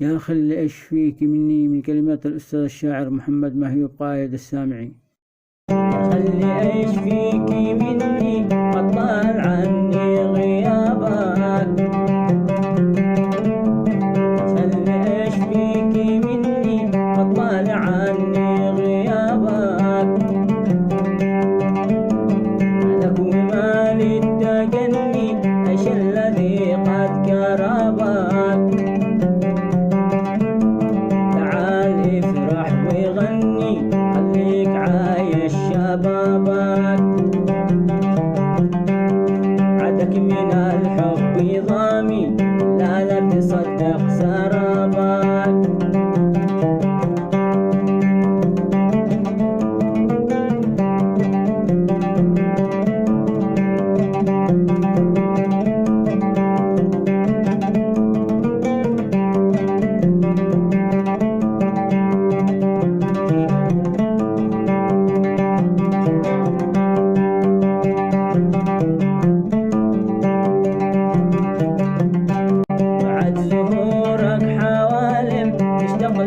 يا خل إيش فيك مني، من كلمات الأستاذ الشاعر محمد مهيوب قايد السامعي. خلي إيش فيك مني أطال عني غيابك، خلي إيش فيك مني أطال عني غيابك، لك ومالي التجني إيش الذي قد كربك، تعال افرح وغني خليك عايش شبابك، عدك من الحب ضامي لا تصدق سرابك،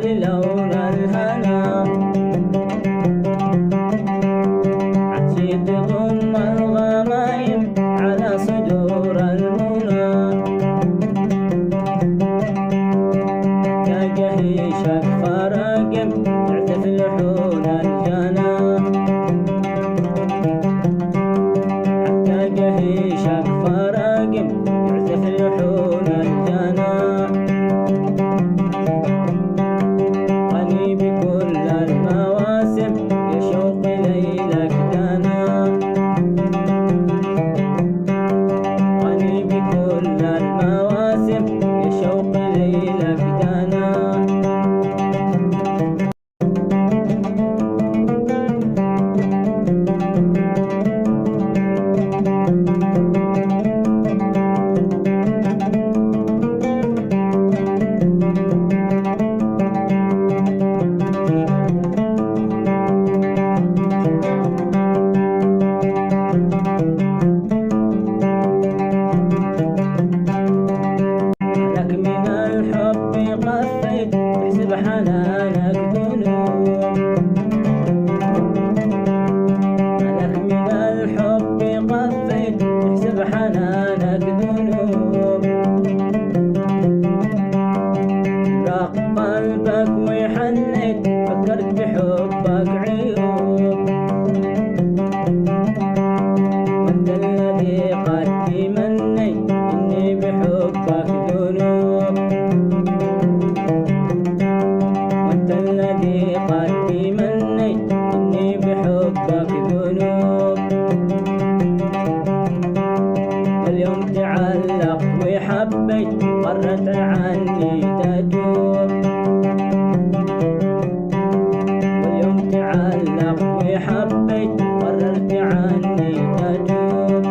للون الهنا عتيد ضم الغمايم على صدور المنى، كجهيشك فرقم تعزف لحون الجنى، حتى جهيشك فرقم تعزف لحون الجنى، بكل المواسم يا شوق ليلك دنا، غني بكل المواسم يا شوق ليلك دنا. تحسب حنانك ذنوب، لك من الحب قفيت تحسب حنانك ذنوب، راق قلبك وحنيت فكرت بحبك عيوب، وانت الذي قد تمني اني بحبك ذنوب، الذي قد تمني إني بحبك ذنوب، اليوم تعلقت وحبيت قررت عني تتوب، اليوم تعلقت وحبيت قررت عني تتوب.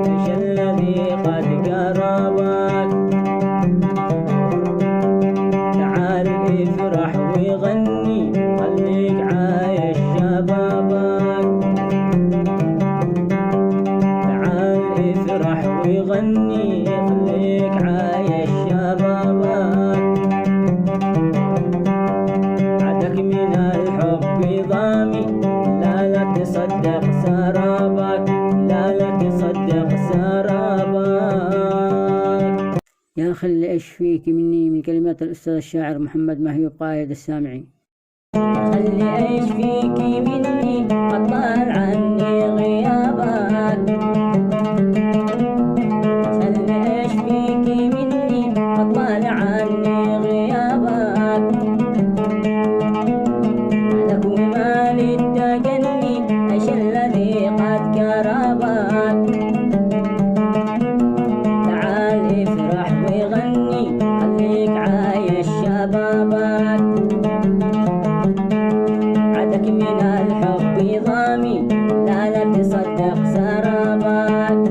إيش الذي قد قربك، تعال افرح وغني خليك عايش شبابك، تعال افرح وغني خليك عايش شبابك، عدك من الحب ضامي لا تصدق سرابك، تصدق سرابك. يا خل إيش فيك مني، من كلمات الأستاذ الشاعر محمد مهيوب قايد السامعي. خلي إيش فيك مني أطال عني غيابك، خلي إيش فيك مني أطال عني غيابك، لك ومالي التجني إيش الذي قد قرابك. تعال افرح وغني خليك عايش شبابك. عدك من الحب ضامي لا تصدق سرابك.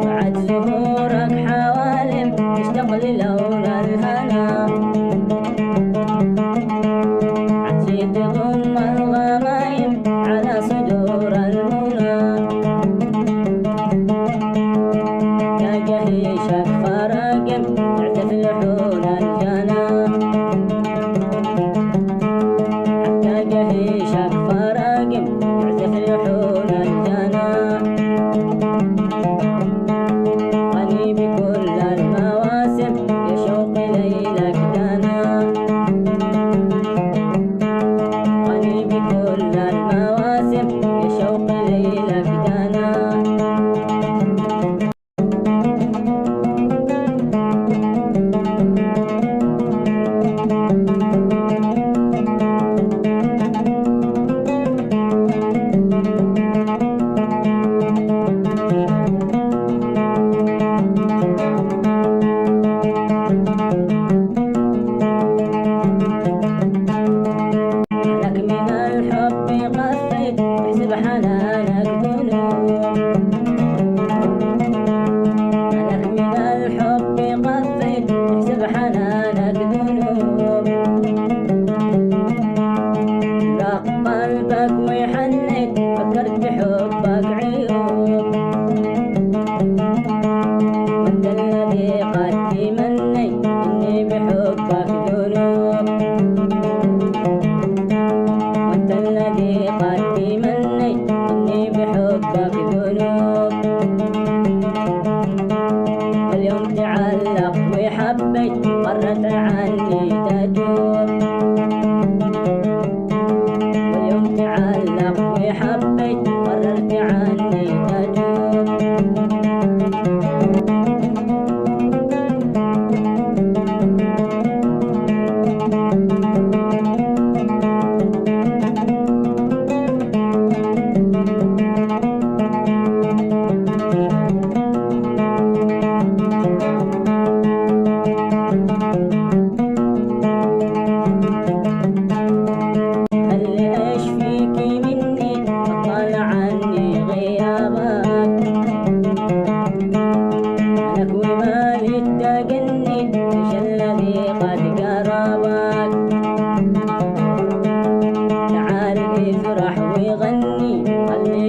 بعد ظهورك حوالم تشتاق للون الهنا. عتيد تضم الغمايم على صدور المنى. كجهيشك فراقم تعزف لحون الجنى. حتى جهيشك فراقم تعزف لحون الجنى. غني بكل المواسم يشوق ليلك دنا. غني بكل المواسم يشوق ليلك دنا. لك من الحب قفيت احسب حنانك ذنوب. لك من الحب قفيت احسب حنانك ذنوب. راق قلبك ويحنيت فكرت بحبك عيوب. وانت الذي قد تمني اني بحبك ذنوب. وانت الذي قد تمني اني بحبك ذنوب. واليوم تعلق وحبيت مرت عني تتوب. واليوم تعلق وحبيت مرت عني تتوب. خلي ايش فيكي مني اطلع عني غيابك. لك ومالي تقني ايش الذي قد قربك. تعال افرح وغني خلي